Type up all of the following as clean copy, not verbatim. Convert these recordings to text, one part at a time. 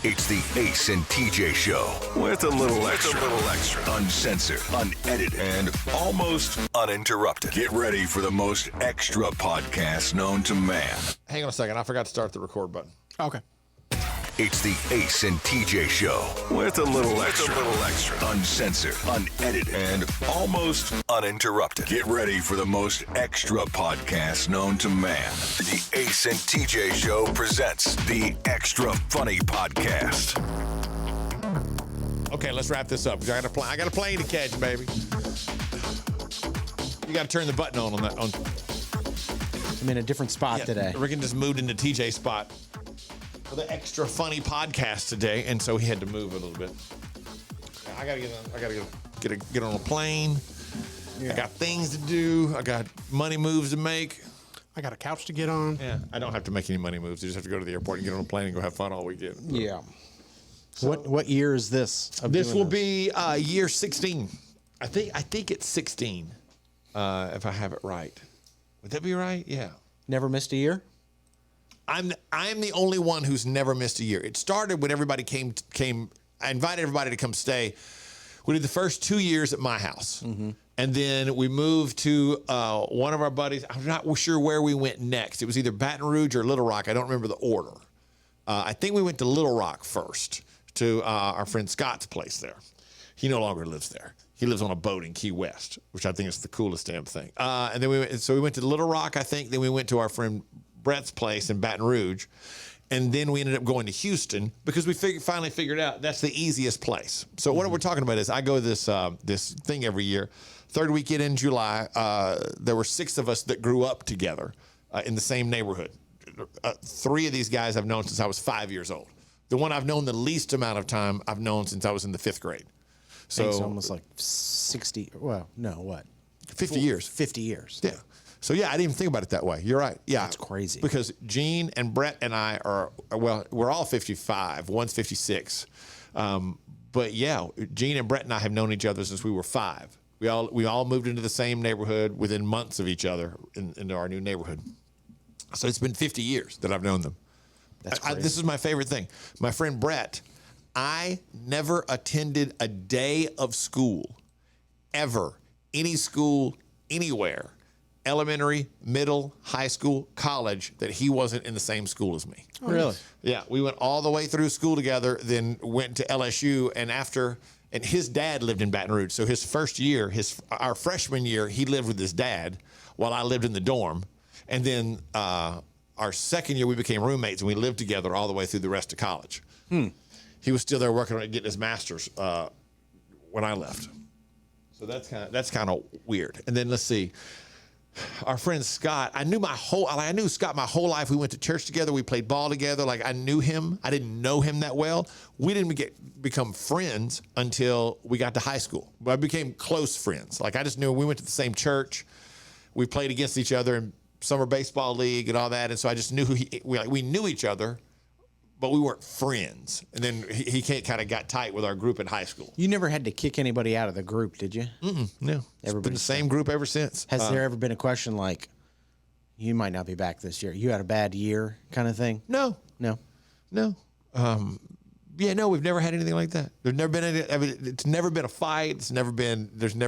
It's the Ace and TJ Show with a little extra. Uncensored, unedited, and almost uninterrupted. Get ready for the most extra podcast known to man. Hang on a second. I forgot to start the record button. Okay. It's the Ace and TJ Show with a little extra. Uncensored, unedited, and almost uninterrupted. Get ready for the most extra podcast known to man. The Ace and TJ Show presents the Extra Funny Podcast. Okay, let's wrap this up. I got a plane to catch, baby. You got to turn the button on that. I'm in a different spot today. Rickon just moved into TJ's spot for the Extra Funny Podcast today, and so he had to move a little bit. I gotta get on a plane. Yeah. I got things to do. I got money moves to make. I got a couch to get on. Yeah, I don't have to make any money moves. You just have to go to the airport and get on a plane and go have fun all weekend. Yeah. So, what year is this? This will be year 16. I think it's 16. If I have it right. Would that be right? Yeah. Never missed a year? I'm the only one who's never missed a year. It started when everybody came. I invited everybody to come stay. We did the first 2 years at my house. Mm-hmm. And then we moved to one of our buddies. I'm not sure where we went next. It was either Baton Rouge or Little Rock. I don't remember the order. I think we went to Little Rock first, to our friend Scott's place there. He no longer lives there. He lives on a boat in Key West, which I think is the coolest damn thing. And then we went to Little Rock, I think. Then we went to our friend Brett's place in Baton Rouge. And then we ended up going to Houston because we finally figured out that's the easiest place. So what we're talking about is I go to this thing every year. Third weekend in July, there were 6 of us that grew up together in the same neighborhood. 3 of these guys I've known since I was 5 years old. The one I've known the least amount of time I've known since I was in the 5th grade. So it's almost like 60. Well, no, what? 50 years. 50 years. Yeah. So, yeah, I didn't even think about it that way. You're right. Yeah. That's crazy. Because Gene and Brett and I we're all 55. One's 56. But, yeah, Gene and Brett and I have known each other since we were 5. We all moved into the same neighborhood within months of each other into our new neighborhood. So it's been 50 years that I've known them. That's crazy. This is my favorite thing. My friend Brett, I never attended a day of school, ever, any school, anywhere, elementary, middle, high school, college, that he wasn't in the same school as me. Oh, really? Yeah, we went all the way through school together, then went to LSU, and his dad lived in Baton Rouge. So his first year, our freshman year, he lived with his dad while I lived in the dorm. And then our second year, we became roommates, and we lived together all the way through the rest of college. He was still there working on it, getting his master's when I left. So that's kind of weird. And then let's see. Our friend Scott, I knew Scott my whole life. We went to church together. We played ball together. Like, I knew him. I didn't know him that well. We didn't become friends until we got to high school. But I became close friends. Like, I just knew we went to the same church. We played against each other in summer baseball league and all that. And so I just knew we knew each other, but we weren't friends. And then he kind of got tight with our group in high school. You never had to kick anybody out of the group, did you? No. It's been the same group ever since. Has there ever been a question like, you might not be back this year, you had a bad year kind of thing? No. No, we've never had anything like that. There's never been it's never been a fight. There's never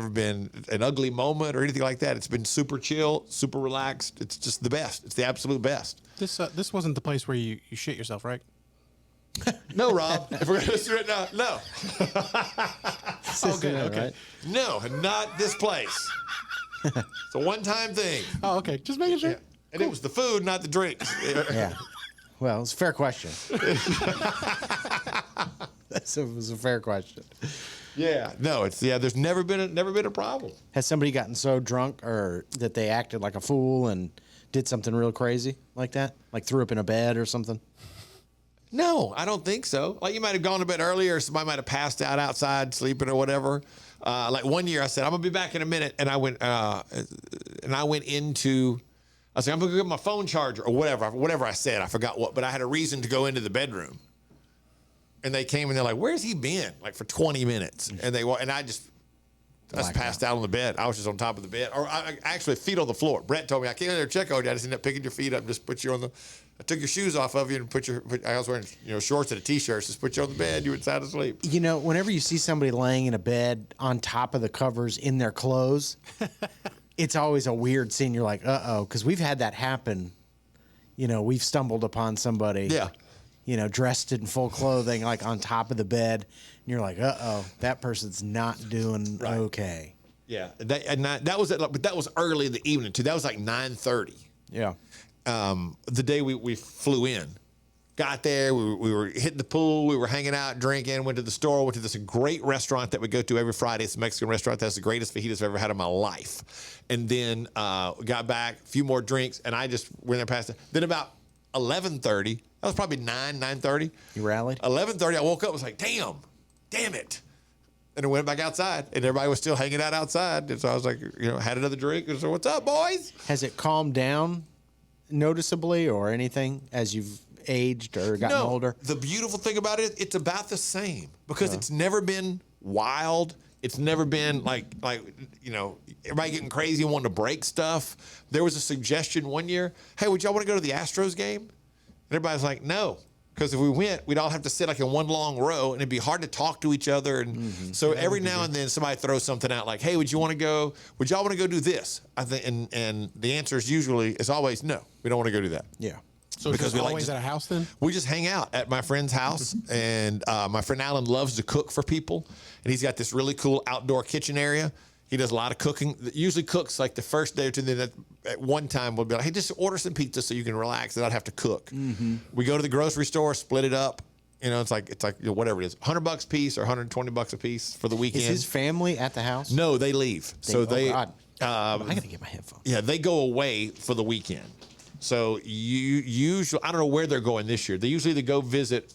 been an ugly moment or anything like that. It's been super chill, super relaxed. It's just the best. It's the absolute best. This wasn't the place where you shit yourself, right? No, Rob. If we're going to do it now, no. Okay. Right? No, not this place. It's a one-time thing. Oh, okay. Just making sure. Yeah. And It was the food, not the drinks. Yeah. Well, it's a fair question. It was a fair question. Yeah. No, there's never been a problem. Has somebody gotten so drunk or that they acted like a fool and did something real crazy like that? Like threw up in a bed or something? No, I don't think so. Like, you might have gone to bed earlier, or somebody might have passed out outside sleeping or whatever. Like one year I said, I'm gonna be back in a minute. And I went into, I said, I'm gonna go get my phone charger or whatever I said. I forgot what, but I had a reason to go into the bedroom. And they came and they're like, where's he been? Like for 20 minutes. And I just I was passed out on the bed. I was just on top of the bed. Or I actually feet on the floor. Brett told me, I came in there to check on you. I just ended up picking your feet up and just put you on the, I took your shoes off of you and I was wearing, shorts and a t-shirt. Just put you on the bed. You were sound asleep. Whenever you see somebody laying in a bed on top of the covers in their clothes, it's always a weird scene. You're like, uh-oh, because we've had that happen. We've stumbled upon somebody. Yeah. Dressed in full clothing, like on top of the bed. And you're like, uh-oh, that person's not doing okay. Yeah. That was early in the evening, too. That was like 9:30. Yeah. The day we flew in. Got there, we were hitting the pool, we were hanging out, drinking, went to the store, went to this great restaurant that we go to every Friday. It's a Mexican restaurant. That's the greatest fajitas I've ever had in my life. And then got back, a few more drinks, and I just went there past it. Then about 11:30, that was probably 9:30. You rallied? 11:30, I woke up, was like, damn it. And I went back outside, and everybody was still hanging out outside. And so I was like, had another drink. And so, what's up, boys? Has it calmed down noticeably or anything as you've aged or gotten older? The beautiful thing about it, it's about the same because it's never been wild. It's never been like everybody getting crazy and wanting to break stuff. There was a suggestion one year, hey, would y'all want to go to the Astros game? And everybody's like, no. Because if we went, we'd all have to sit like in one long row, and it'd be hard to talk to each other. And so every now and then, somebody throws something out like, "Hey, would you want to go? Would y'all want to go do this?" I think, and the answer is always no. We don't want to go do that. Yeah. So because we always at a house then? We just hang out at my friend's house, and my friend Alan loves to cook for people, and he's got this really cool outdoor kitchen area. He does a lot of cooking. Usually cooks like the first day or two. Then at one time we'll be like, hey, just order some pizza so you can relax and not have to cook. Mm-hmm. We go to the grocery store, split it up. It's like whatever it is, $100 a piece or $120 a piece for the weekend. Is his family at the house? No, they leave. God. I gotta get my headphones. Yeah, they go away for the weekend. So you usually, I don't know where they're going this year. They usually go visit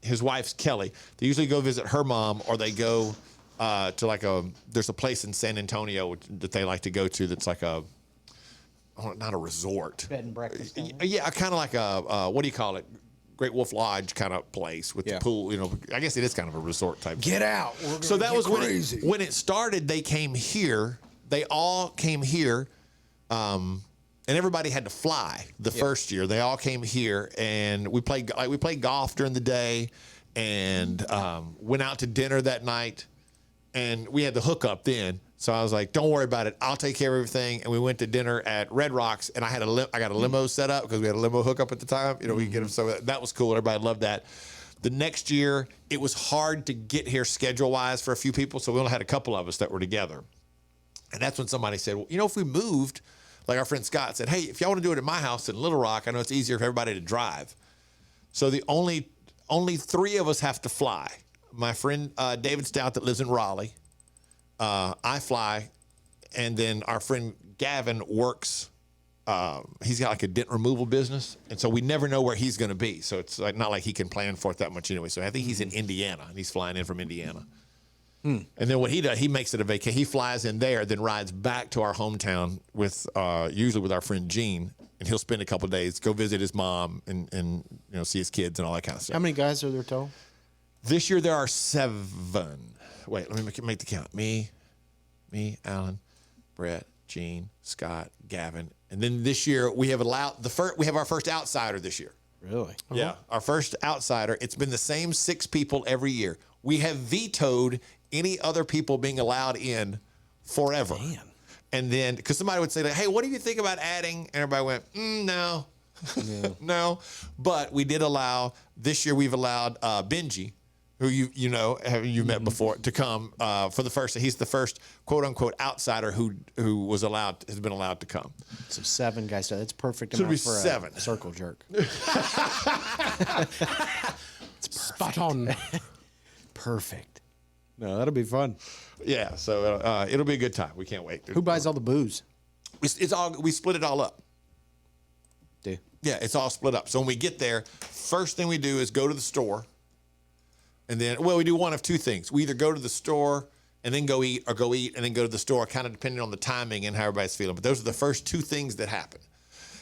his wife's Kelly. They usually go visit her mom, or they go to there's a place in San Antonio that they like to go to that's like not a resort. Bed and breakfast. Yeah, kind of like what do you call it? Great Wolf Lodge kind of place with the pool. I guess it is kind of a resort type. Get out. So that was when it started. They came here. They all came here. And everybody had to fly the first year. They all came here, and we played golf during the day, and went out to dinner that night. And we had the hookup then, so I was like, "Don't worry about it. I'll take care of everything." And we went to dinner at Red Rocks, and I got a limo set up because we had a limo hookup at the time. We could get them, so that was cool. Everybody loved that. The next year, it was hard to get here schedule wise for a few people, so we only had a couple of us that were together. And that's when somebody said, "Well, if we moved." Like our friend Scott said, hey, if y'all want to do it at my house in Little Rock, I know it's easier for everybody to drive. So the only three of us have to fly. My friend David Stout that lives in Raleigh, I fly, and then our friend Gavin works. He's got like a dent removal business, and so we never know where he's going to be. So it's not like he can plan for it that much anyway. So I think he's in Indiana, and he's flying in from Indiana. And then what he does, he makes it a vacation. He flies in there, then rides back to our hometown with usually with our friend Gene, and he'll spend a couple of days, go visit his mom, and see his kids and all that kind of stuff. How many guys are there total? This year there are 7. Wait, let me make the count. Me, Alan, Brett, Gene, Scott, Gavin, and then this year we have our first outsider this year. Really? Yeah, our first outsider. It's been the same 6 people every year. We have vetoed any other people being allowed in forever. Man. And then, because somebody would say, hey, what do you think about adding? And everybody went, no. No. But we did allow, this year we've allowed Benji, who you've met before, to come for the first. He's the first quote unquote outsider who has been allowed to come. So 7 guys. So that's perfect So it'll amount be for 7. a circle jerk. Spot on. Perfect. No, that'll be fun. Yeah, so it'll be a good time. We can't wait. Who buys all the booze? We split it all up. Do. Yeah, it's all split up. So when we get there, first thing we do is go to the store. And then, we do one of 2 things. We either go to the store and then go eat, or go eat and then go to the store, kind of depending on the timing and how everybody's feeling. But those are the first 2 things that happen.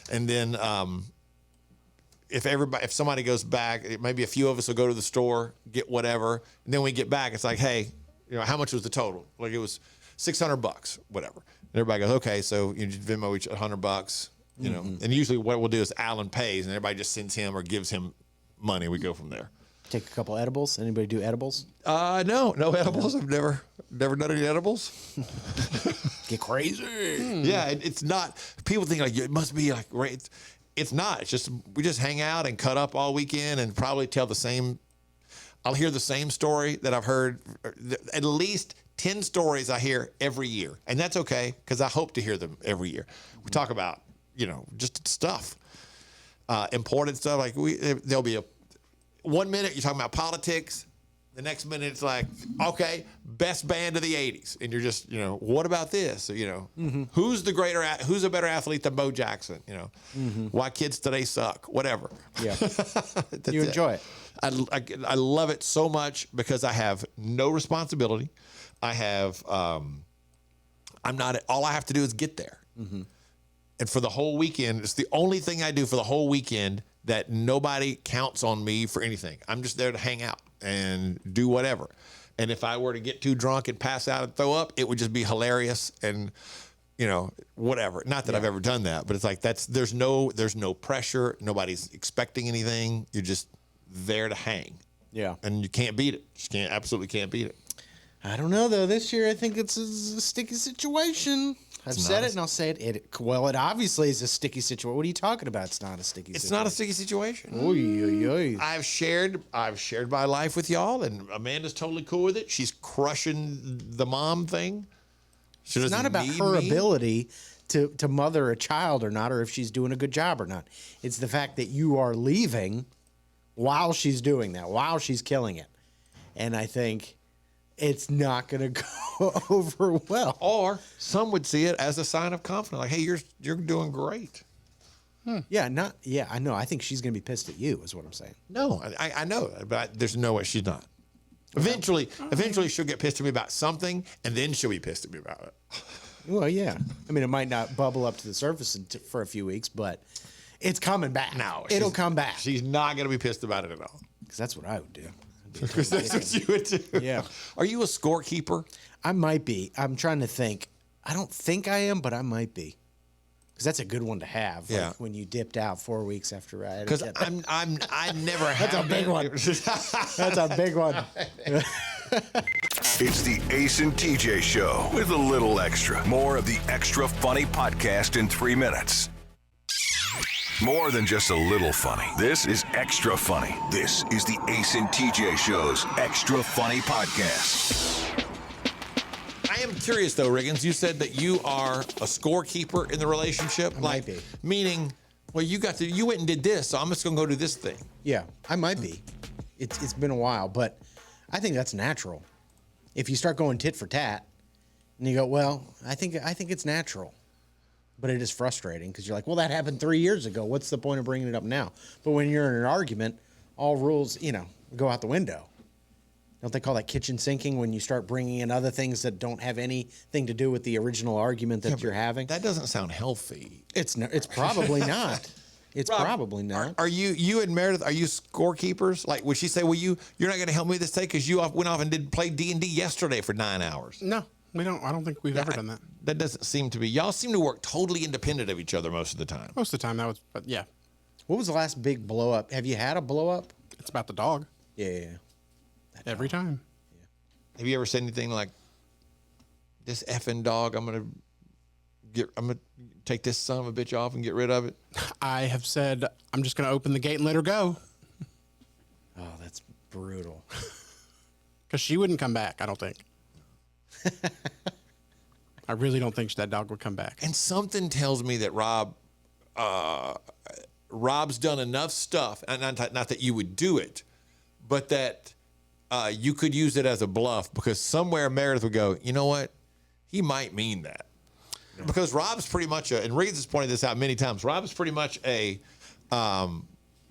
And then if somebody goes back, maybe a few of us will go to the store, get whatever. And then when we get back, it's like, hey, how much was the total? Like it was $600, whatever. And everybody goes, okay, so you just Venmo each $100, you know. And usually what we'll do is Alan pays, and everybody just sends him or gives him money. We go from there. Take a couple edibles. Anybody do edibles? No edibles. I've never done any edibles. Get crazy. Yeah, it's not. People think like it must be like right. It's not. It's just we just hang out and cut up all weekend and probably tell the same. I'll hear the same story that I've heard. At least 10 stories I hear every year, and that's okay because I hope to hear them every year. We talk about just stuff, important stuff. Like there'll be 1 minute you're talking about politics. The next minute it's like, okay, best band of the 80s. And you're just, what about this? Who's a better athlete than Bo Jackson? Why kids today suck, whatever. Yeah. You enjoy it. I love it so much because I have no responsibility. I have, all I have to do is get there. And for the whole weekend, it's the only thing I do for the whole weekend that nobody counts on me for anything. I'm just there to hang out and do whatever. And if I were to get too drunk and pass out and throw up, it would just be hilarious and, whatever. Not that I've ever done that, but it's like there's no pressure. Nobody's expecting anything. You're just there to hang. Yeah. And you can't beat it. Absolutely can't beat it. I don't know, though. This year, I think it's a sticky situation. I've said it and I'll say it. It obviously is a sticky situation. What are you talking about? It's not a sticky situation. It's not a sticky situation. Oy, oy, oy. I've shared my life with y'all, and Amanda's totally cool with it. She's crushing the mom thing. It's not about her ability to mother a child or not, or if she's doing a good job or not. It's the fact that you are leaving while she's doing that, while she's killing it. And I think it's not going to go over well. Or some would see it as a sign of confidence. Like, hey, you're doing great. Yeah, I know. I think she's going to be pissed at you is what I'm saying. No, I know, but there's no way she's not. Eventually she'll get pissed at me about something, and then she'll be pissed at me about it. Well, yeah. I mean, it might not bubble up to the surface for a few weeks, but it's coming back. No, it'll come back. She's not going to be pissed about it at all. Because that's what I would do. Because that's what you would do. Yeah. Are you a scorekeeper? I might be. I'm trying to think. I don't think I am, but I might be. Because that's a good one to have. Yeah. Like when you dipped out 4 weeks after I. Because I never have. That's a big one. That's a big one. It's the Ace and TJ Show with a little extra. More of the extra funny podcast in 3 minutes. More than just a little funny. This is extra funny. This is the Ace and TJ Show's extra funny podcast. I am curious though, Riggins. You said that you are a scorekeeper in the relationship. I might be. Meaning, well, you went and did this, so I'm just gonna go do this thing. Yeah, I might be. It's been a while, but I think that's natural. If you start going tit for tat, and you go, well, I think it's natural. But it is frustrating because you're like, well, that happened 3 years ago. What's the point of bringing it up now? But when you're in an argument, all rules, go out the window. Don't they call that kitchen sinking when you start bringing in other things that don't have anything to do with the original argument that you're having? That doesn't sound healthy. It's probably not. It's Rob, probably not. Are you and Meredith? Are you scorekeepers? Like, would she say, "Well, you're not going to help me this day because you went off and play D&D yesterday for 9 hours"? No, we don't. I don't think we've ever done that. That doesn't seem to be. Y'all seem to work totally independent of each other most of the time. Most of the time, but yeah. What was the last big blow up? Have you had a blow up? It's about the dog. Yeah. Every time. Have you ever said anything like, "This effing dog, I'm gonna take this son of a bitch off and get rid of it"? I have said, I'm just gonna open the gate and let her go. Oh, that's brutal. Because she wouldn't come back, I don't think. I really don't think that dog would come back. And something tells me that Rob's done enough stuff, and not that you would do it, but that you could use it as a bluff because somewhere Meredith would go, you know what? He might mean that. Because Rob's pretty much and Reeves has pointed this out many times, Rob's pretty much a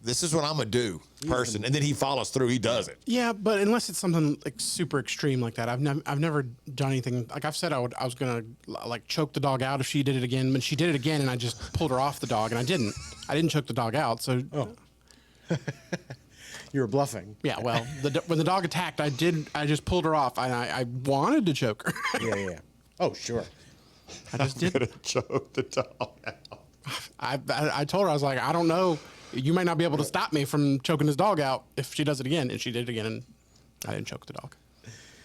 this is what I'm going to do person. And then he follows through. He does it. Yeah, but unless it's something like super extreme like that, I've never done anything. Like I've said I was going to like choke the dog out if she did it again. But she did it again and I just pulled her off the dog and I didn't choke the dog out. So you were bluffing. Yeah, well, when the dog attacked, I just pulled her off. I wanted to choke her. Yeah. Oh, sure. I just I'm didn't. gonna choke the dog out. I told her, I was like, I don't know. You might not be able to stop me from choking this dog out if she does it again. And she did it again, and I didn't choke the dog.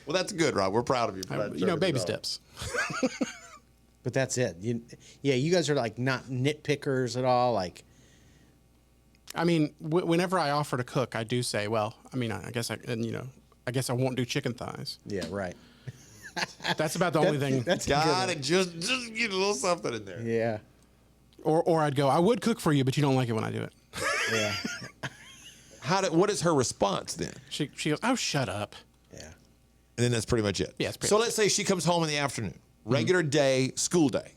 Well, that's good, Rob. We're proud of you. For not choking Baby the dog. steps. But that's it. You guys are like not nitpickers at all. Like, I mean, whenever I offer to cook, I do say, well, I mean, I guess I won't do chicken thighs. yeah, right. That's about the only thing. That's Got good. it. Just get a little something in there. Yeah, Or I'd go, I would cook for you, but you don't like it when I do it. yeah, What is her response then? She goes, oh, shut up. yeah. And then that's pretty much it. Yeah, it's pretty so much let's say she comes home in the afternoon, regular day, school day.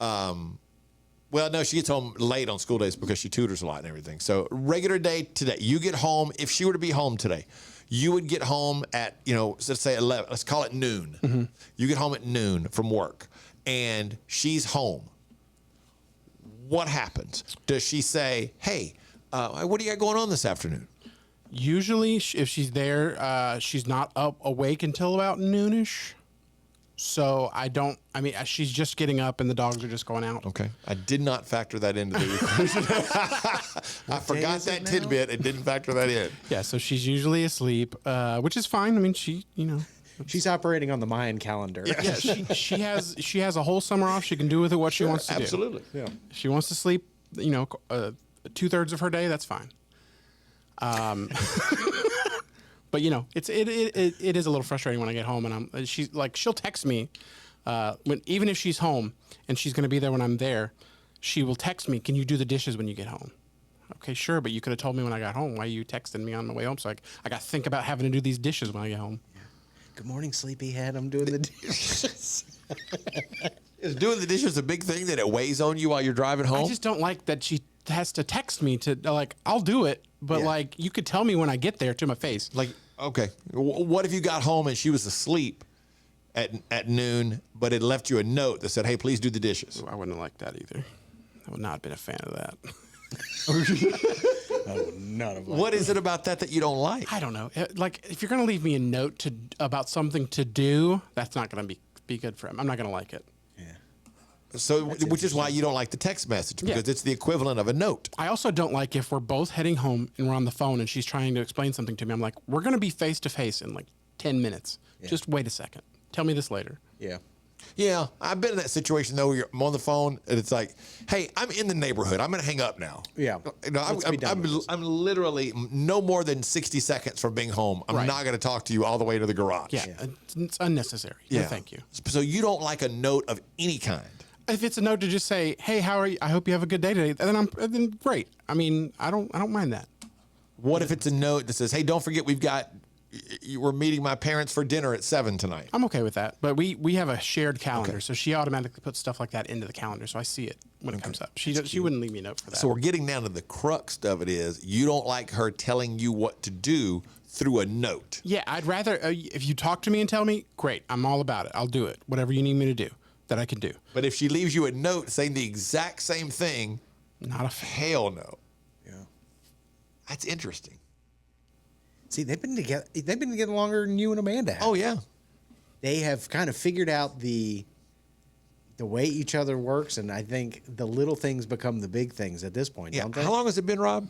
Well, no, she gets home late on school days because she tutors a lot and everything. So regular day today, you get home. If she were to be home today, you would get home at, let's say 11, let's call it noon. Mm-hmm. You get home at noon from work and she's home. What happens? Does she say, hey, what do you got going on this afternoon? Usually, if she's there, she's not awake until about noonish. So she's just getting up and the dogs are just going out. Okay. I did not factor that into the equation. I forgot is it that now? tidbit and didn't factor that in. Yeah, so she's usually asleep, which is fine. I mean, She's operating on the Mayan calendar. yeah, she has a whole summer off. She can do with it what she wants to Absolutely. Yeah. do. If she wants to sleep, 2/3 of her day, that's fine. But it is a little frustrating when I get home and she'll text me even if she's home and she's going to be there when I'm there, she will text me, can you do the dishes when you get home? Okay, sure, but you could have told me when I got home. Why are you texting me on the way home? So I got to think about having to do these dishes when I get home. Good morning, sleepyhead. I'm doing the dishes. Is doing the dishes a big thing that it weighs on you while you're driving home? I just don't like that she has to text me to I'll do it, but Yeah. you could tell me when I get there to my face. Okay. What if you got home and she was asleep at noon, but it left you a note that said, hey, please do the dishes? I wouldn't have liked that either. I would not have been a fan of that. None of them. What is it about that you don't like? I don't know. If you're going to leave me a note about something to do, that's not going to be good for him. I'm not going to like it. So, which is why you don't like the text message, because it's the equivalent of a note. I also don't like if we're both heading home and we're on the phone and she's trying to explain something to me. I'm like, we're going to be face to face in 10 minutes. Yeah. Just wait a second. Tell me this later. Yeah. Yeah, I've been in that situation though. Where I'm on the phone and it's like, "Hey, I'm in the neighborhood. I'm going to hang up now." Yeah. Let's be done with this. I'm literally no more than 60 seconds from being home. I'm Right. not going to talk to you all the way to the garage. Yeah, it's unnecessary. Yeah. No, thank you. So you don't like a note of any kind. If it's a note to just say, "Hey, how are you? I hope you have a good day today," then great. I mean, I don't mind that. What if it's a note that says, "Hey, don't forget we're meeting my parents for dinner at 7 tonight." I'm okay with that. But we have a shared calendar, so she automatically puts stuff like that into the calendar, so I see it when it comes up. She wouldn't leave me a note for that. So we're getting down to the crux of it is you don't like her telling you what to do through a note. Yeah, I'd rather if you talk to me and tell me, great, I'm all about it. I'll do it. Whatever you need me to do, that I can do. But if she leaves you a note saying the exact same thing, Not a fan. hell no. Yeah. That's interesting. See, they've been together longer than you and Amanda have. Oh yeah. They have kind of figured out the way each other works, and I think the little things become the big things at this point, Yeah. don't they? How long has it been, Rob?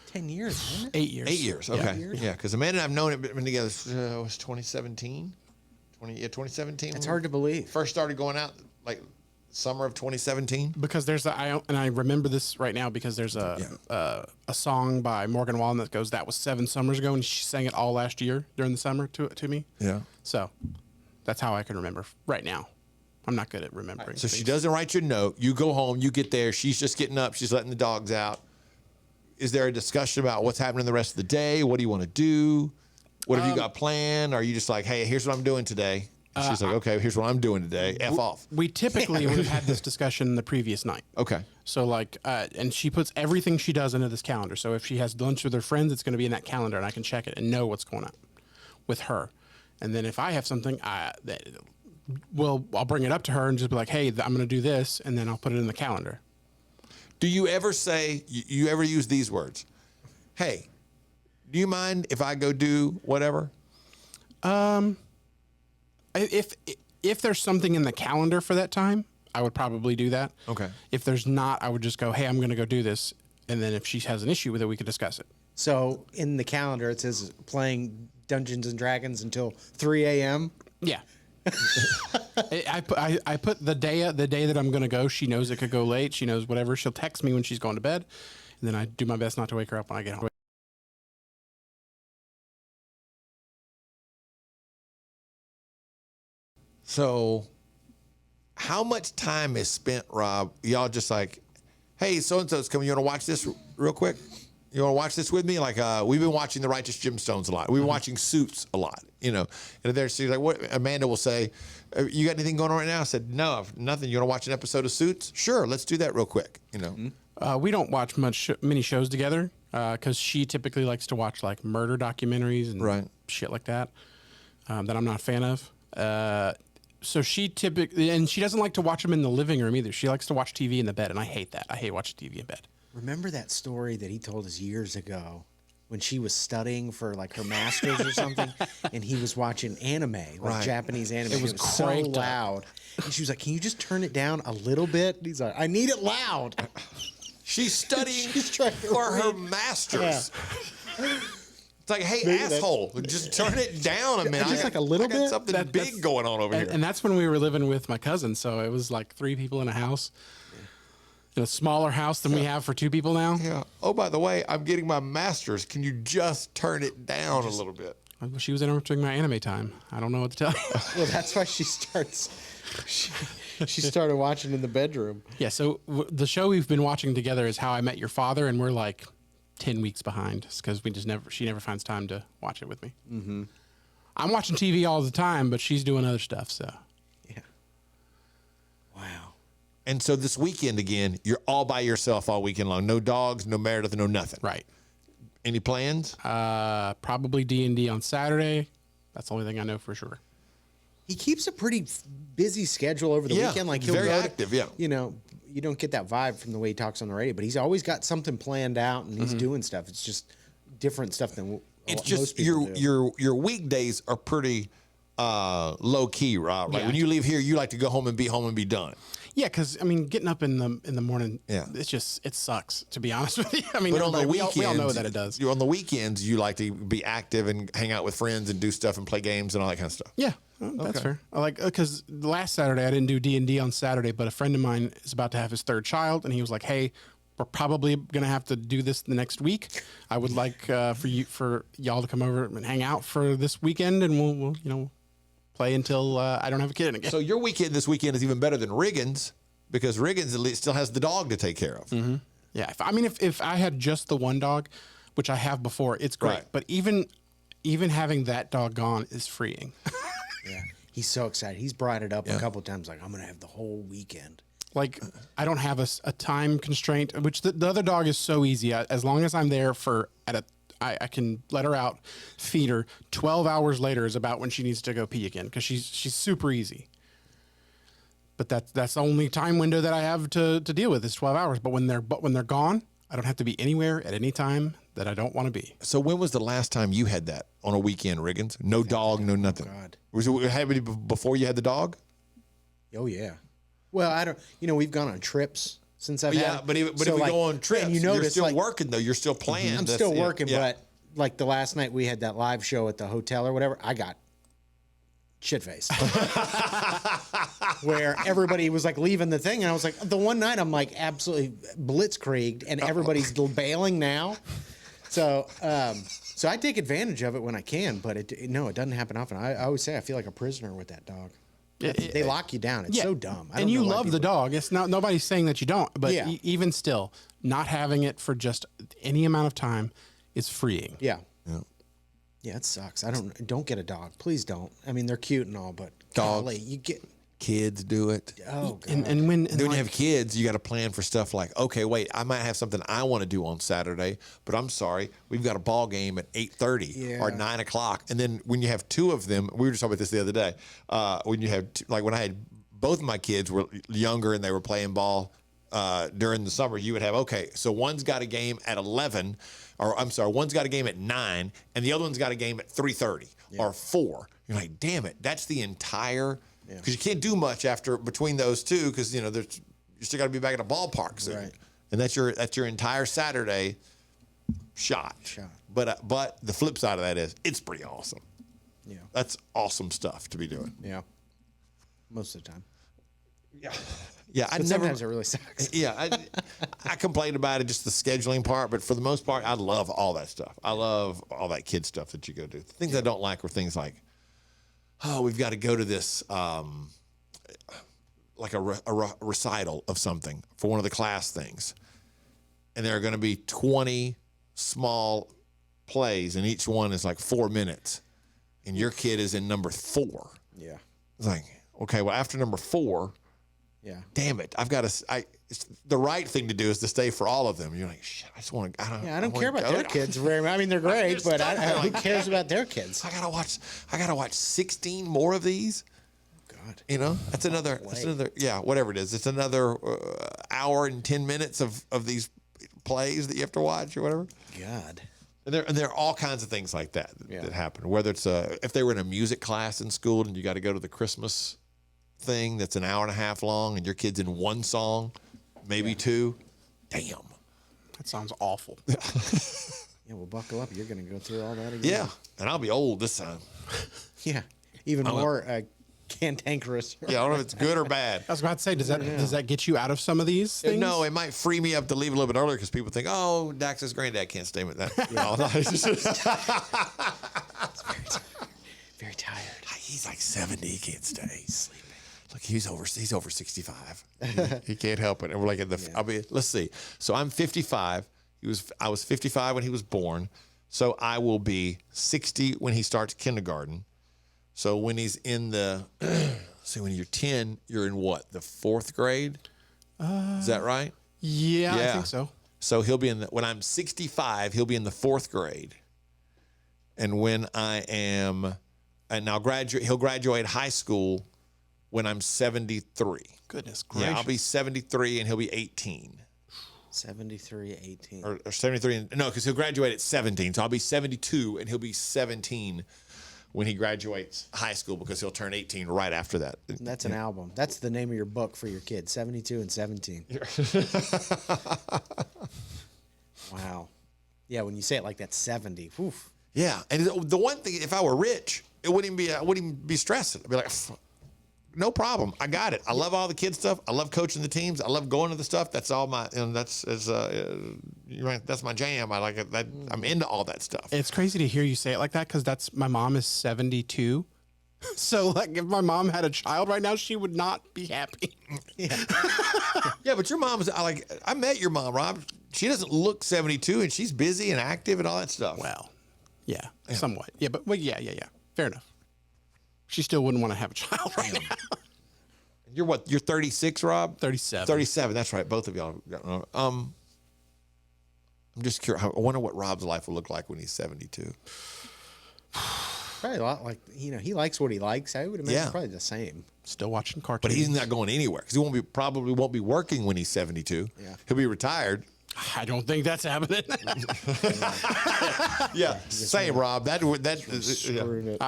10 years, hasn't it? 8 years. 8 years. Yeah. Okay. Yeah, because Amanda and I've known it been together. It was 2017. 2017. It's hard to believe. First started going out summer of 2017. Because I remember this right now because there's a song by Morgan Wallen that goes, "That was 7 summers ago," and she sang it all last year during the summer to me. Yeah. So that's how I can remember right now. I'm not good at remembering. So she things. doesn't write your note. You go home. You get there. She's just getting up. She's letting the dogs out. Is there a discussion about what's happening the rest of the day? What do you want to do? What have you got planned? Are you just like, hey, here's what I'm doing today? And she's like, okay, here's what I'm doing today. F off. We typically would have had this discussion the previous night. Okay. So and she puts everything she does into this calendar. So if she has lunch with her friends, it's going to be in that calendar, and I can check it and know what's going on with her. And then if I have something, I'll bring it up to her and just be like, hey, I'm going to do this, and then I'll put it in the calendar. Do you ever say, you ever use these words? Hey, do you mind if I go do whatever? If if there's something in the calendar for that time, I would probably do that. Okay. If there's not, I would just go, hey, I'm going to go do this. And then if she has an issue with it, we could discuss it. So in the calendar, it says playing Dungeons and Dragons until 3 a.m. Yeah. I put the day that I'm going to go. She knows it could go late. She knows whatever. She'll text me when she's going to bed. And then I do my best not to wake her up when I get home. So, how much time is spent, Rob? Y'all just like, hey, so and so's coming. You want to watch this real quick? You want to watch this with me? Like, we've been watching The Righteous Gemstones a lot. We've been watching Suits a lot. You know, and there's like, what Amanda will say, you got anything going on right now? I said, no, I've nothing. You want to watch an episode of Suits? Sure, let's do that real quick. You know, We don't watch many shows together because she typically likes to watch like murder documentaries and shit like that that I'm not a fan of. So she typically, and she doesn't like to watch them in the living room either. She likes to watch TV in the bed, and I hate that. I hate watching TV in bed. Remember that story that he told us years ago when she was studying for like her master's or something, and he was watching anime, like Japanese anime. It was so loud. And she was like, "Can you just turn it down a little bit?" And he's like, "I need it loud." She's studying trying to for her master's. Yeah. It's like, hey, asshole, just turn it down a minute. Just like a little I got bit? something big going on over here. And that's when we were living with my cousin. So it was like 3 people in a house. In a smaller house than we have for 2 people now. Yeah. Oh, by the way, I'm getting my master's. Can you just turn it down a little bit? She was interrupting my anime time. I don't know what to tell you. Well, that's why she starts. She started watching in the bedroom. Yeah. So the show we've been watching together is How I Met Your Father, and we're like 10 weeks behind because she never finds time to watch it with me. Mm-hmm. I'm watching TV all the time, but she's doing other stuff. So. Yeah. Wow. And so this weekend again, you're all by yourself all weekend long. No dogs, no Meredith, no nothing. Right. Any plans? Probably D&D on Saturday. That's the only thing I know for sure. He keeps a pretty busy schedule over the weekend. Like he'll very go active. Yeah. You know, you don't get that vibe from the way he talks on the radio, but he's always got something planned out and he's doing stuff. It's just different stuff than It's most just people do. your weekdays are pretty low key, Rob. Like Yeah. when you leave here, you like to go home and be done. Yeah, because I mean, getting up in the morning, Yeah. it sucks to be honest with you. I mean, But on the we weekends, all know that it does. On the weekends, you like to be active and hang out with friends and do stuff and play games and all that kind of stuff. Yeah, that's Okay. fair. I like because last Saturday I didn't do D&D on Saturday, but a friend of mine is about to have his 3rd child, and he was like, "Hey, we're probably gonna have to do this the next week. I would like for y'all to come over and hang out for this weekend, and we'll play until I don't have a kid again." So your weekend this weekend is even better than Riggins because Riggins at least still has the dog to take care of. Mm-hmm. Yeah, if I had just the one dog, which I have before, it's great. Right. But even having that dog gone is freeing. Yeah. He's so excited. He's brought it up a couple of times, like, I'm going to have the whole weekend. Like, I don't have a time constraint, which the other dog is so easy. As long as I'm there I can let her out, feed her. 12 hours later is about when she needs to go pee again because she's super easy. But that's the only time window that I have to deal with is 12 hours. But when they're gone, I don't have to be anywhere at any time that I don't want to be. So when was the last time you had that on a weekend, Riggins? No dog, no nothing. God. Was it happening before you had the dog? Oh, yeah. Well, I don't, we've gone on trips since I've had. But if we go on trips, and you you're notice, still working though. You're still playing. I'm That's- still yeah, working, yeah. but like the last night we had that live show at the hotel or whatever, I got shit faced. Where everybody was like leaving the thing, and I was like, the one night I'm like absolutely blitzkrieged, and everybody's bailing now. So, so I take advantage of it when I can, but it doesn't happen often. I always say I feel like a prisoner with that dog. They lock you down. It's so dumb. I don't And you know why love the people- dog. It's not nobody's saying that you don't, but Yeah. even still, not having it for just any amount of time is freeing. Yeah. Yeah, it sucks. Don't get a dog. Please don't. I mean, they're cute and all, but golly, you get Kids do it. oh god. Then And when when you have kids, you got to plan for stuff like, okay, wait, I might have something I want to do on Saturday, but I'm sorry, we've got a ball game at 8:30 or 9 o'clock. And then when you have 2 of them, we were just talking about this the other day. When you have like when I had both of my kids were younger and they were playing ball during the summer, you would have so one's got a game at 11, or I'm sorry, one's got a game at 9, and the other one's got a game at 3:30 or 4. You're like, damn it, that's the entire because you can't do much after between those two because you still got to be back at a ballpark soon, Right. and that's your entire Saturday shot. But the flip side of that is it's pretty awesome. Yeah. That's awesome stuff to be doing. Yeah. Most of the time. Yeah, But sometimes it really sucks. Yeah, I complained about it, just the scheduling part, but for the most part, I love all that stuff. I love all that kid stuff that you go do. The things I don't like were things like, oh, we've got to go to this, like a recital of something for one of the class things. And there are going to be 20 small plays, and each one is like 4 minutes. And your kid is in number 4. Yeah. It's like, okay, well, after number 4, Yeah. damn it, I've got to. The right thing to do is to stay for all of them. You're like, shit, I just want to. I don't care about their kids very much. I mean, they're great, but who cares about their kids? I gotta watch 16 more of these. God. That's another. Yeah, whatever it is. It's another hour and 10 minutes of these plays that you have to watch or whatever. God. And there are all kinds of things like that that happen. Whether it's if they were in a music class in school and you got to go to the Christmas thing that's an hour and a half long and your kid's in one song, maybe 2. Damn. That sounds awful. Yeah, well, buckle up. You're going to go through all that again. Yeah, and I'll be old this time. Yeah. Even more cantankerous. Yeah, I don't know if it's good or bad. I was about to say, does that get you out of some of these things? No, it might free me up to leave a little bit earlier because people think, oh, Dax's granddad can't stay with that. Very tired. He's like 70. He can't stay. He's sleeping. Look, he's over 65. He can't help it. And we're like, let's see. So I'm 55. I was 55 when he was born. So I will be 60 when he starts kindergarten. So when he's in when you're 10, you're in what? The 4th grade? Is that right? Yeah, I think so. So he'll be when I'm 65, he'll be in the 4th grade. And when he'll graduate high school when I'm 73. Goodness gracious. Yeah, I'll be 73 and he'll be 18. 73, 18. Or 73, because he'll graduate at 17. So I'll be 72 and he'll be 17 when he graduates high school because he'll turn 18 right after that. That's an album. That's the name of your book for your kid, 72 and 17. Wow. Yeah, when you say it like that, 70. Oof. Yeah, and the one thing, if I were rich, I wouldn't even be stressing. I'd be like, no problem, I got it. I love all the kid stuff. I love coaching the teams. I love going to the stuff. That's all that's my jam. I like it. I'm into all that stuff. It's crazy to hear you say it like that because my mom is 72. So like if my mom had a child right now, she would not be happy. Yeah, but your mom is I met your mom, Rob. She doesn't look 72 and she's busy and active and all that stuff. Well, yeah. Somewhat. Yeah, but yeah. Fair enough. She still wouldn't want to have a child right now. You're what? You're 36, Rob? 37. 37. That's right. Both of y'all. I'm just curious. I wonder what Rob's life will look like when he's 72. Probably a lot like, he likes what he likes. I would imagine probably the same. Still watching cartoons. But he's not going anywhere because he probably won't be working when he's 72. Yeah. He'll be retired. I don't think that's happening. Yeah, same, Rob.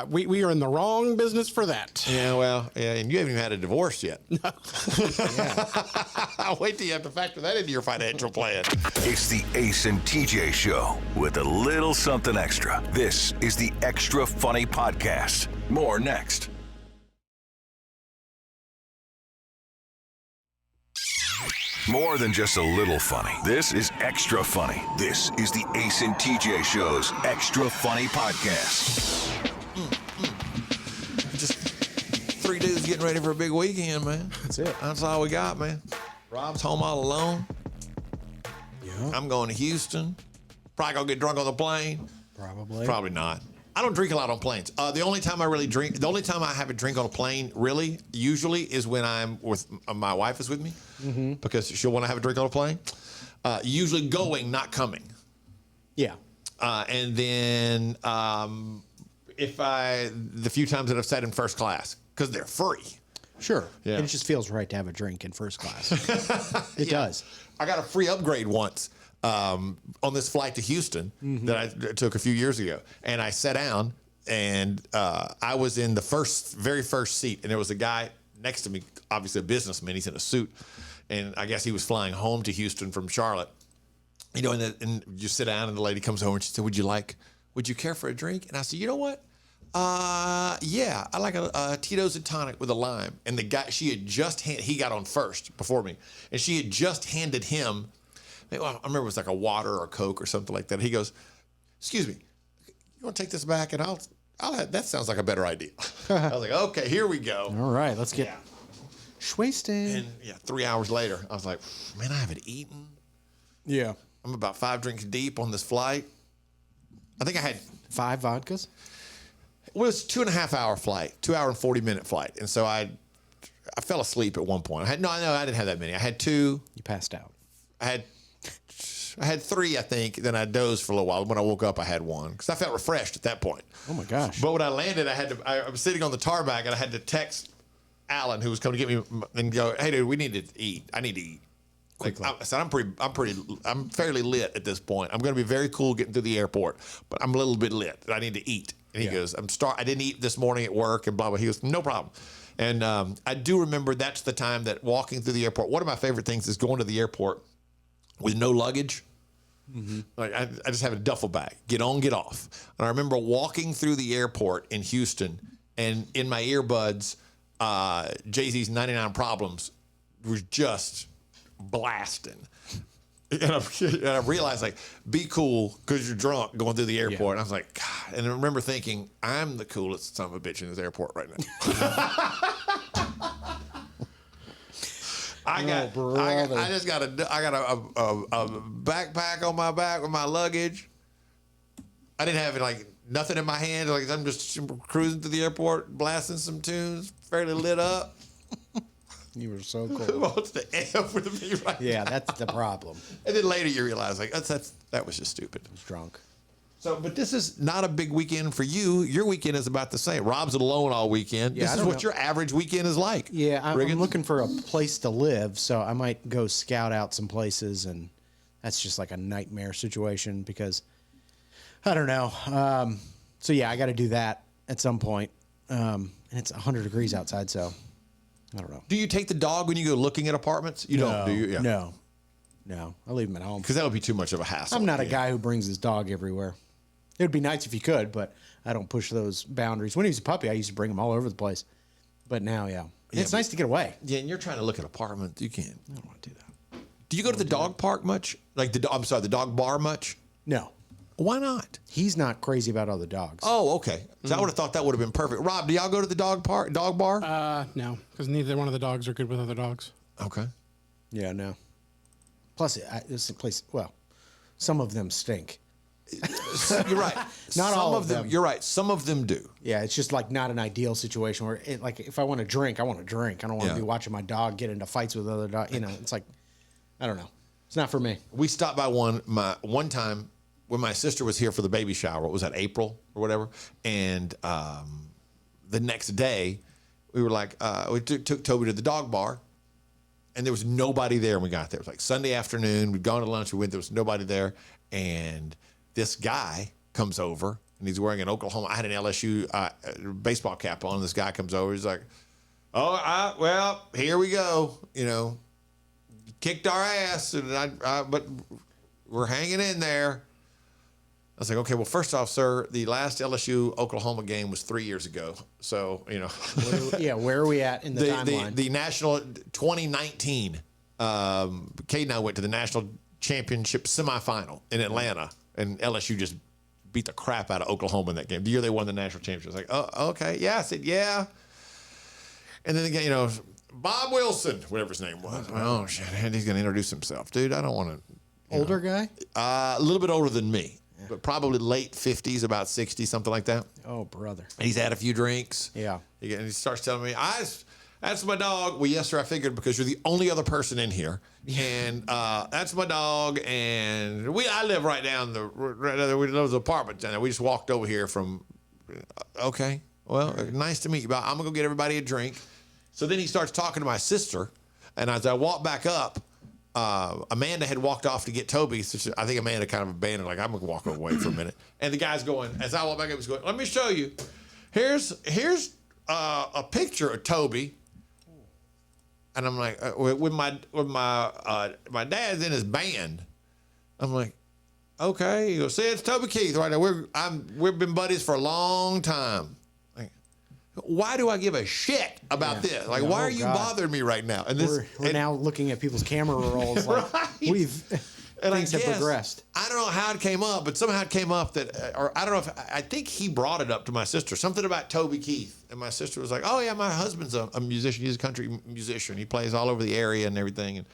We are in the wrong business for that. Yeah, well, and you haven't even had a divorce yet. No. Wait till you have to factor that into your financial plan. It's the Ace and TJ Show with a little something extra. This is the Extra Funny Podcast. More next. More than just a little funny. This is extra funny. This is the Ace and TJ Show's Extra Funny Podcast. Just 3 dudes getting ready for a big weekend, man. That's it. That's all we got, man. Rob's home all alone. Yeah. I'm going to Houston. Probably gonna get drunk on the plane. Probably not. I don't drink a lot on planes. The only time I have a drink on a plane, really, usually, is when I'm with my wife is with me, because she'll want to have a drink on a plane. Usually going, not coming. Yeah. And then the few times that I've sat in first class, because they're free. Sure. Yeah. And it just feels right to have a drink in first class. It does. I got a free upgrade once. On this flight to Houston that I took a few years ago. And I sat down I was in the very first seat, and there was a guy next to me, obviously a businessman. He's in a suit, and I guess he was flying home to Houston from Charlotte. You know, and you sit down, and the lady comes over and she said, would you care for a drink? And I said, you know what? Yeah, I like a Tito's and tonic with a lime. And the guy, he got on first before me, and she had just handed him, I remember it was like a water or a Coke or something like that. He goes, excuse me, you want to take this back? And I'll have, that sounds like a better idea. I was like, okay, here we go. All right, let's get schwasted. And 3 hours later, I was like, man, I haven't eaten. Yeah. I'm about 5 drinks deep on this flight. I think I had 5 vodkas. It was 2.5 hour flight, 2 hour and 40-minute flight. And so I fell asleep at one point. I didn't have that many. I had 2. You passed out. I had 3, I think. Then I dozed for a little while. When I woke up, I had 1 because I felt refreshed at that point. Oh my gosh! But when I landed, I was sitting on the tarmac and I had to text Alan, who was coming to get me, and go, "Hey, dude, we need to eat. I need to eat." Like, I said, I'm fairly lit at this point. I'm going to be very cool getting through the airport, but I'm a little bit lit. I need to eat. And he goes, I didn't eat this morning at work and blah, blah. He goes, no problem. And I do remember that's the time that walking through the airport, one of my favorite things is going to the airport with no luggage. Mm-hmm. Like I just have a duffel bag, get on, get off. And I remember walking through the airport in Houston, and in my earbuds, Jay-Z's 99 Problems was just blasting. And I realized, like, be cool because you're drunk going through the airport. Yeah. And I was like, God. And I remember thinking, I'm the coolest son of a bitch in this airport right now. I just got a backpack on my back with my luggage. I didn't have like nothing in my hand. Like, I'm just cruising through the airport, blasting some tunes, fairly lit up. You were so cool. Who wants to F with me right now? Yeah, that's the problem. And then later you realize, like, that was just stupid. I was drunk. So, but this is not a big weekend for you. Your weekend is about the same. Rob's alone all weekend. Yeah, this is what your average weekend is like. Yeah, I'm looking for a place to live, so I might go scout out some places, and that's just like a nightmare situation because, I don't know. So, yeah, I got to do that at some point. And it's 100 degrees outside, so I don't know. Do you take the dog when you go looking at apartments? You don't, do you? Yeah. No. I leave him at home. Because that would be too much of a hassle. I'm not a guy who brings his dog everywhere. It would be nice if you could, but I don't push those boundaries. When he was a puppy, I used to bring him all over the place. But now, it's nice to get away. Yeah, and you're trying to look at apartments. You can't. I don't want to do that. Do you go to the dog park much? Like the dog bar much? No. Why not? He's not crazy about other dogs. Oh, okay. So I would have thought that would have been perfect. Rob, do y'all go to the dog bar? No, because neither one of the dogs are good with other dogs. Okay. Yeah, no. Plus, this place, some of them stink. You're right. Not some all of them. You're right. Some of them do. Yeah, it's just like not an ideal situation where, like, if I want to drink, I want to drink. I don't want to be watching my dog get into fights with other dogs. You know, it's like, I don't know. It's not for me. We stopped by one time when my sister was here for the baby shower. What was that, April or whatever? And the next day, we were like, we took Toby to the dog bar, and there was nobody there when we got there. It was like Sunday afternoon. We'd gone to lunch. There was nobody there, and this guy comes over, and he's wearing an Oklahoma. I had an LSU baseball cap on. This guy comes over. He's like, "Oh, well, here we go. You know, kicked our ass, but we're hanging in there." I was like, "Okay, well, first off, sir, the last LSU Oklahoma game was 3 years ago. So, you know, where are we at in the timeline? The national 2019. Kate and I went to the national championship semifinal in Atlanta. And LSU just beat the crap out of Oklahoma in that game. The year they won the national championship. I was like, oh, okay. Yeah. I said, yeah. And then again, you know, Bob Wilson, whatever his name was. Oh, shit. And he's going to introduce himself. Dude, I don't want to. Older guy? A little bit older than me, but probably late 50s, about 60, something like that. Oh, brother. And he's had a few drinks. Yeah. And he starts telling me, that's my dog. Well, yes, sir, I figured because you're the only other person in here. And that's my dog. And I live right down there was an apartment down there. We just walked over here from, okay, well, nice to meet you. I'm going to go get everybody a drink. So then he starts talking to my sister. And as I walk back up, Amanda had walked off to get Toby. So I think Amanda kind of abandoned, like, I'm going to walk away for a minute. And the guy's going, as I walk back up, he's going, let me show you. Here's a picture of Toby. And I'm like, with my dad's in his band. I'm like, okay. He goes, see, it's Toby Keith right now. We've been buddies for a long time. Like, why do I give a shit about this? Like, why are you bothering me right now? And we're now looking at people's camera rolls. Like, right. Things have progressed. I don't know how it came up, but somehow it came up that, or I don't know if, I think he brought it up to my sister, something about Toby Keith. And my sister was like, oh, yeah, my husband's a musician. He's a country musician. He plays all over the area and everything. And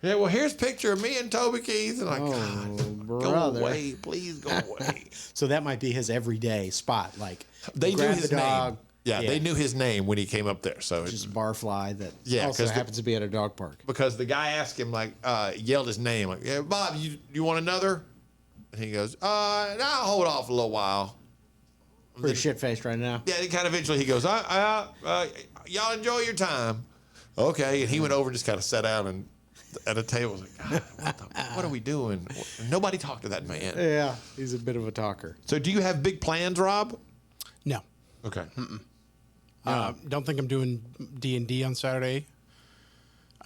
yeah, well, here's a picture of me and Toby Keith. And I'm like, God, brother. go away. Please go away. So that might be his everyday spot. Like, they knew his name. Yeah, Yeah. they knew his name when he came up there. So Just a barfly that Yeah, also 'cause happens to be at a dog park. because the guy asked him, like, yelled his name, like, yeah, Bob, you want another? And he goes, no, I'll hold off a little while. Pretty shit-faced right now. Yeah, and kind of eventually he goes, y'all enjoy your time. Okay, and he went over and just kind of sat down and at a table. Like, God, what are we doing? Nobody talked to that man. Yeah, he's a bit of a talker. So do you have big plans, Rob? No. Okay. Don't think I'm doing D&D on Saturday.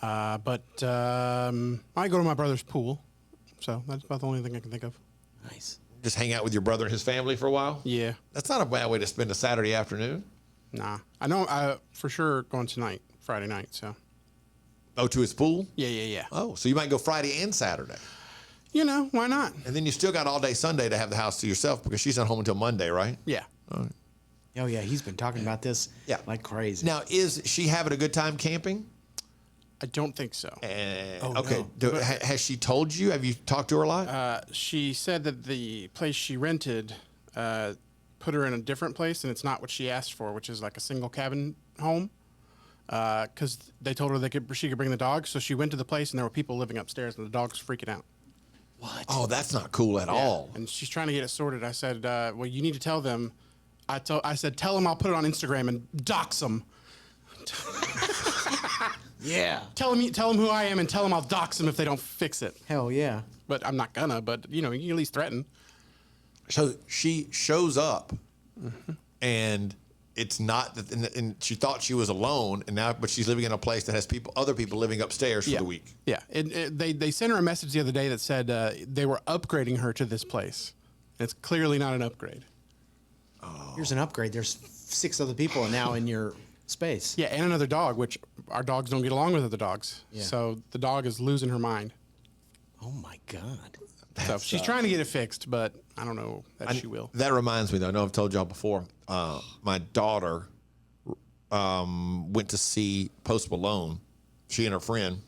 But I go to my brother's pool. So that's about the only thing I can think of. Nice. Just hang out with your brother and his family for a while? Yeah. That's not a bad way to spend a Saturday afternoon. Nah. I know for sure going tonight, Friday night. So. Oh, to his pool? Yeah. Oh, so you might go Friday and Saturday. You know, why not? And then you still got all day Sunday to have the house to yourself because she's not home until Monday, right? Yeah. Oh, yeah, he's been talking about this like crazy. Now, is she having a good time camping? I don't think so. Okay. Has she told you? Have you talked to her a lot? She said that the place she rented put her in a different place, and it's not what she asked for, which is like a single cabin home. Because they told her she could bring the dog, so she went to the place, and there were people living upstairs, and the dog's freaking out. What? Oh, that's not cool at all. And she's trying to get it sorted. I said, well, you need to tell them. I said, tell them I'll put it on Instagram and dox them. Yeah. Tell them who I am and tell them I'll dox them if they don't fix it. Hell yeah. But I'm not gonna. But you can at least threaten. So she shows up, and it's not that, and she thought she was alone, and now, but she's living in a place that has other people living upstairs for the week. Yeah. They sent her a message the other day that said they were upgrading her to this place. It's clearly not an upgrade. Here's an upgrade. There's 6 other people now in your space. Yeah, and another dog, which our dogs don't get along with other dogs. Yeah. So the dog is losing her mind. Oh, my God. So she's trying to get it fixed, but I don't know that she will. That reminds me, though. I know I've told y'all before. My daughter went to see Post Malone, she and her friend,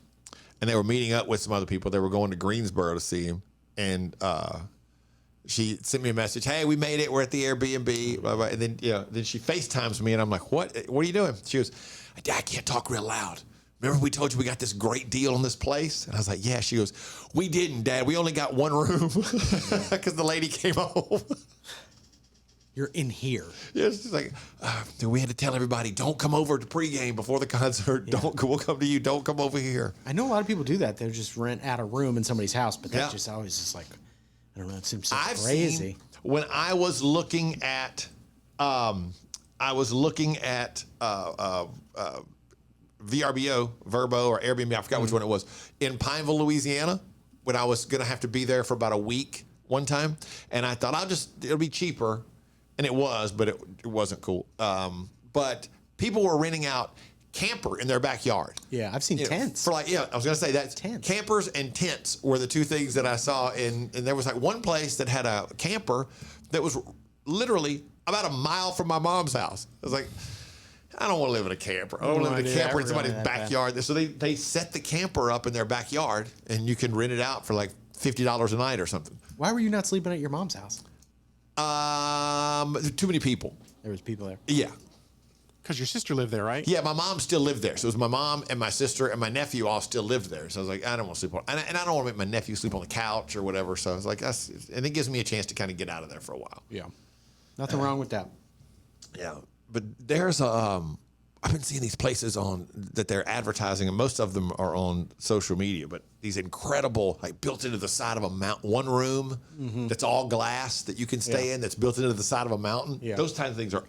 and they were meeting up with some other people. They were going to Greensboro to see him, and she sent me a message. Hey, we made it. We're at the Airbnb. Blah, blah. And then she FaceTimes me, and I'm like, what? What are you doing? She goes, Dad, I can't talk real loud. Remember we told you we got this great deal on this place? And I was like, yeah. She goes, we didn't, Dad. We only got one room because the lady came home. You're in here. Yeah, she's like, we had to tell everybody, don't come over to pregame before the concert. Yeah. We'll come to you. Don't come over here. I know a lot of people do that. They'll just rent out a room in somebody's house, but that's Yeah. just always just like, I don't know. It seems so I've crazy. seen, when I was looking at, Verbo or Airbnb, I forgot which one it was, in Pineville, Louisiana, when I was going to have to be there for about a week one time. And I thought it'll be cheaper. And it was, but it wasn't cool. But people were renting out camper in their backyard. Yeah, I've seen tents. I was going to say that Tents. campers and tents were the two things that I saw. And there was like one place that had a camper that was literally about a mile from my mom's house. I was like, I don't want to live in a camper. I don't want to live in a camper in somebody's backyard. So they set the camper up in their backyard, and you can rent it out for like $50 a night or something. Why were you not sleeping at your mom's house? Too many people. There was people there. Yeah. Because your sister lived there, right? Yeah, my mom still lived there. So it was my mom and my sister and my nephew all still lived there. So I was like, I don't want to sleep on, and I don't want to make my nephew sleep on the couch or whatever. So I was like, and it gives me a chance to kind of get out of there for a while. Yeah. Nothing wrong with that. Yeah. But there's a I've been seeing these places on that they're advertising, and most of them are on social media. But these incredible, like built into the side of a mountain, one room that's all glass that you can stay in. That's built into the side of a mountain. Yeah. Those kinds of things are.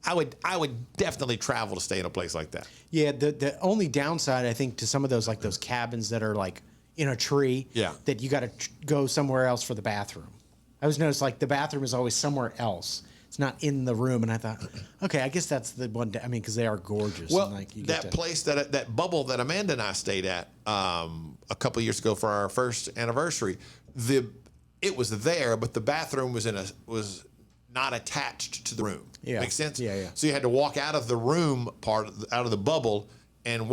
I would definitely travel to stay in a place like that. Yeah, the only downside I think to some of those like those cabins that are like in a tree, that you got to go somewhere else for the bathroom. I always noticed like the bathroom is always somewhere else. It's not in the room, and I thought, okay, I guess that's the one. I mean, because they are gorgeous. Well, and like you that place that bubble that Amanda and I stayed at a couple of years ago for our first anniversary, it was there, but the bathroom was not attached to the room. Yeah. Make sense? Yeah. So you had to walk out of the room out of the bubble and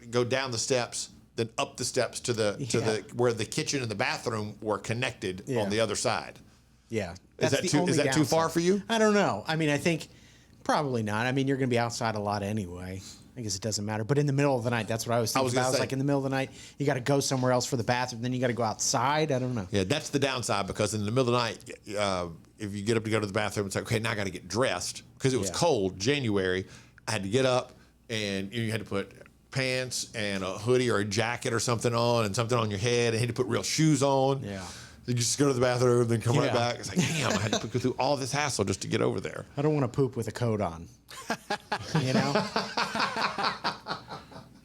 go down the steps, then up the steps to the where the kitchen and the bathroom were connected on the other side. Yeah. Is that too far for you? I don't know. I mean, I think probably not. I mean, you're going to be outside a lot anyway. I guess it doesn't matter. But in the middle of the night, that's what I was thinking about. Like in the middle of the night, you got to go somewhere else for the bathroom. Then you got to go outside. I don't know. Yeah, that's the downside because in the middle of the night, if you get up to go to the bathroom, it's like, okay, now I got to get dressed because it was cold, January. I had to get up and you had to put pants and a hoodie or a jacket or something on and something on your head. And you had to put real shoes on. Yeah. You just go to the bathroom, then come right back. It's like, damn, I had to go through all this hassle just to get over there. I don't want to poop with a coat on. You know?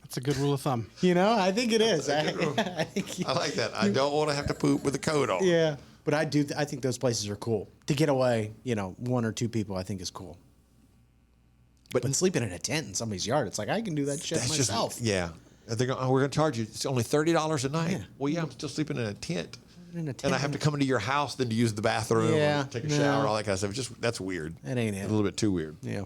That's a good rule of thumb. You know, I think it is. I like that. I don't want to have to poop with a coat on. Yeah. But I think those places are cool. To get away, one or two people, I think is cool. But sleeping in a tent in somebody's yard, it's like, I can do that shit myself. We're going to charge you. It's only $30 a night. Yeah. Well, yeah, I'm still sleeping in a tent. In a tent And I have to come into your house then to use the bathroom, or take a shower, all that kind of stuff. That's weird. That ain't it. A little bit too weird. Yeah.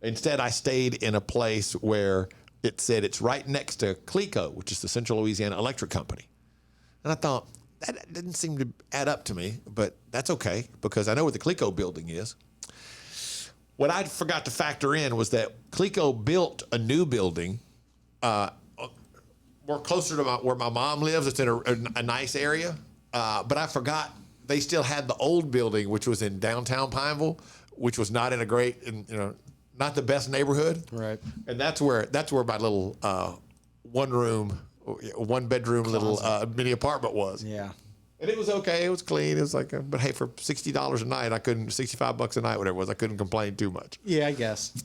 Instead, I stayed in a place where it said it's right next to CLECO, which is the Central Louisiana Electric Company. And I thought, that didn't seem to add up to me, but that's okay because I know where the CLECO building is. What I forgot to factor in was that CLECO built a new building more closer to where my mom lives. It's in a nice area. But I forgot they still had the old building, which was in downtown Pineville, which was not in a great, not the best neighborhood. Right. And that's where my little one bedroom little mini apartment was. Yeah. And it was okay. It was clean. It was like, but hey, for $60 a night, $65 a night, whatever it was, I couldn't complain too much. Yeah, I guess.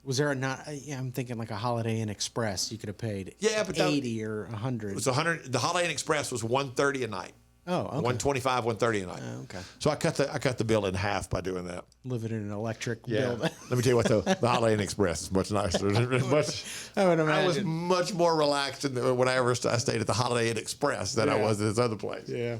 Was there I'm thinking like a Holiday Inn Express. You could have paid $80 or $100. It was $100. The Holiday Inn Express was $130 a night. Oh, okay. $125, $130 a night. Oh, okay. So I cut the bill in half by doing that. Living in an electric building. Let me tell you what, the Holiday Inn Express is much nicer. I would imagine. I was much more relaxed when I stayed at the Holiday Inn Express than I was at this other place. Yeah.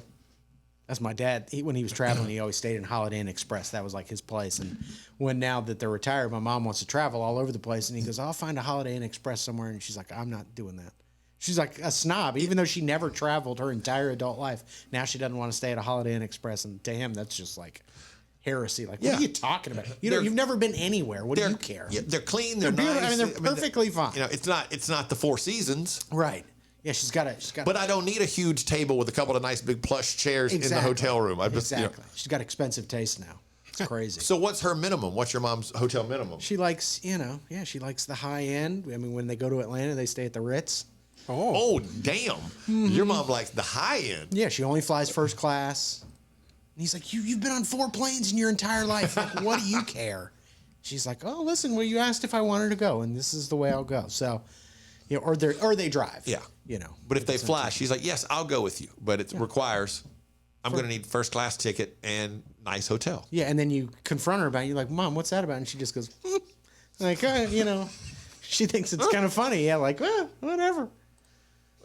That's my dad. When he was traveling, he always stayed in Holiday Inn Express. That was like his place. And now that they're retired, my mom wants to travel all over the place. And he goes, I'll find a Holiday Inn Express somewhere. And she's like, I'm not doing that. She's like a snob, even though she never traveled her entire adult life. Now she doesn't want to stay at a Holiday Inn Express. And to him, that's just like heresy. Like, what are you talking about? You've never been anywhere. What do you care? Yeah, they're clean. They're nice. Beautiful. I mean, they're perfectly fine. It's not the Four Seasons. Right. Yeah, she's got. But I don't need a huge table with a couple of nice big plush chairs in the hotel room. Exactly. She's got expensive taste now. It's crazy. So what's her minimum? What's your mom's hotel minimum? She likes, she likes the high end. I mean, when they go to Atlanta, they stay at the Ritz. Oh, damn. Mm-hmm. Your mom likes the high end. Yeah, she only flies first class. And he's like, you've been on 4 planes in your entire life. Like, what do you care? She's like, oh, listen, well, you asked if I wanted to go, and this is the way I'll go. So, or they drive. Yeah. But if they fly, she's like, yes, I'll go with you. But it requires, I'm going to need first class ticket and nice hotel. Yeah, and then you confront her about it. You're like, Mom, what's that about? And she just goes, like, she thinks it's kind of funny. Yeah, like, whatever.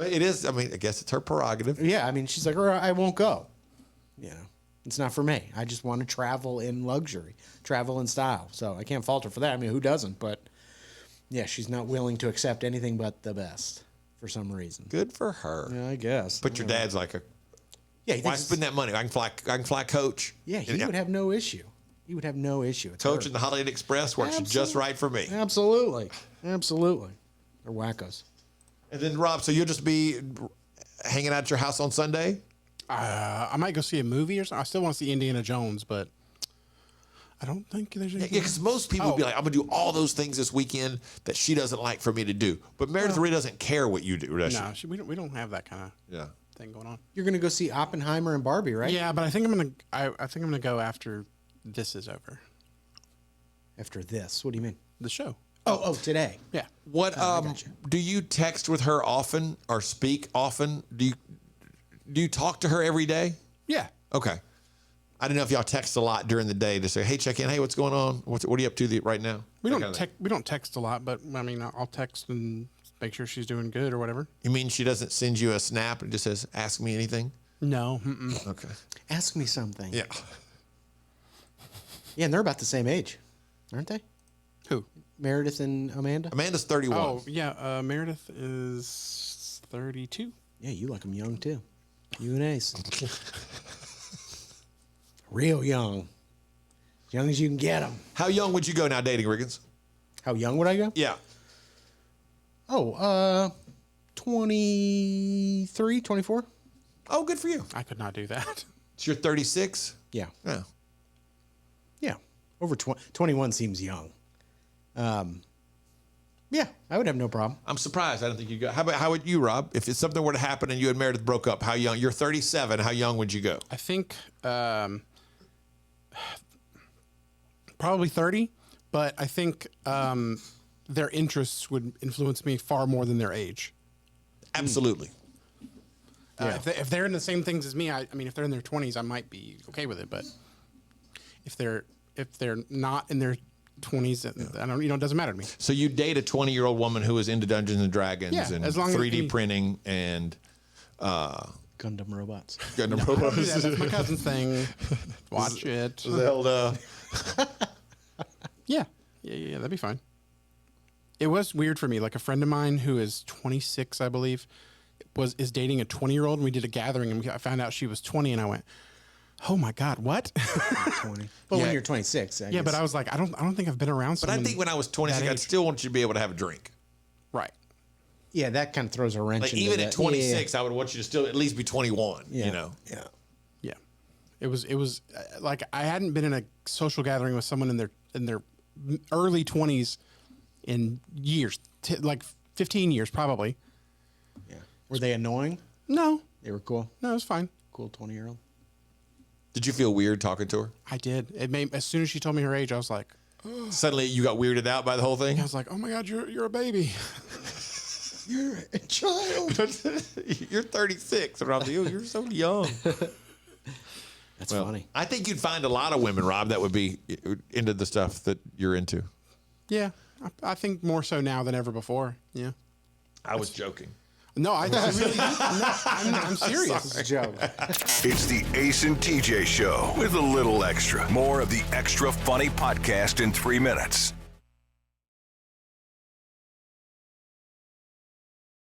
It is. I mean, I guess it's her prerogative. Yeah, I mean, she's like, I won't go. It's not for me. I just want to travel in luxury, travel in style. So I can't fault her for that. I mean, who doesn't? But yeah, she's not willing to accept anything but the best for some reason. Good for her. Yeah, I guess. But your dad's like why spend that money? I can fly coach. Yeah, he would have no issue. He would have no issue. It's coach in the Holiday Inn Express works just right for me. Absolutely. They're wackos. And then Rob, so you'll just be hanging out at your house on Sunday? I might go see a movie or something. I still want to see Indiana Jones, but I don't think there's Yeah, anything. because most people would be like, I'm going to do all those things this weekend that she doesn't like for me to do. But Meredith really doesn't care what you do, does she? No, we don't have that kind of Yeah. thing going on. You're gonna go see Oppenheimer and Barbie, right? Yeah, but I think I'm gonna go after this is over. After this, what do you mean? The show. Oh, today. Yeah. What gotcha. do you text with her often or speak often? Do you talk to her every day? Yeah. Okay. I don't know if y'all text a lot during the day to say, hey, check in. Hey, what's going on? What are you up to right now? We That don't kind of thing. we don't text a lot, but I mean, I'll text and make sure she's doing good or whatever. You mean she doesn't send you a snap and just says, ask me anything? No. Okay. Ask me something. Yeah. Yeah, and they're about the same age, aren't they? Who? Meredith and Amanda. Amanda's 31. Oh, yeah. Meredith is 32. Yeah, you like them young too. You and Ace. Real young. As young as you can get them. How young would you go now dating, Riggins? How young would I go? Yeah. Oh, 23, 24. Oh, good for you. I could not do that. So you're 36? Yeah. Yeah. Yeah. Over 21 seems young. Yeah, I would have no problem. I'm surprised. I don't think you go. How would you, Rob? If it's something were to happen and you and Meredith broke up, how young? You're 37. How young would you go? I think probably 30, but I think their interests would influence me far more than their age. Absolutely. If they're in the same things as me, I mean, if they're in their 20s, I might be okay with it. But if they're not in their 20s, I don't, it doesn't matter to me. So you date a 20-year-old woman who is into Dungeons and Dragons Yeah, and as long as 3D he- printing and Gundam robots. Gundam I don't do robots. that. That's my cousin's thing. Watch it. Zelda. Yeah, that'd be fine. It was weird for me. Like a friend of mine who is 26, I believe, is dating a 20-year-old, and we did a gathering, and I found out she was 20, and I went, "Oh my God, what?" 20. Well, Yeah. when you're 26, I Yeah, guess. but I was like, I don't think I've been around. But I think when I was 26, that I'd age. still want you to be able to have a drink. right. Yeah, that kind of throws a wrench Like into even that. at 26, I would want you to still at least be 21. Yeah. You know. Yeah. Yeah, it was like I hadn't been in a social gathering with someone in their early 20s in years, like 15 years probably. Yeah. Were they annoying? No, They were cool. it was fine. Cool 20-year-old. Did you feel weird talking to her? I did. It made as soon as she told me her age, I was like, Suddenly you got weirded out by the whole thing? I was like, oh my God, you're a baby. You're a child. You're 36. And I'm like, you're so young. That's funny. I think you'd find a lot of women, Rob, that would be into the stuff that you're into. Yeah, I think more so now than ever before. Yeah. I was joking. No, I really. I'm serious. It's a joke. It's the Ace and TJ Show with a little extra. More of the extra funny podcast in 3 minutes.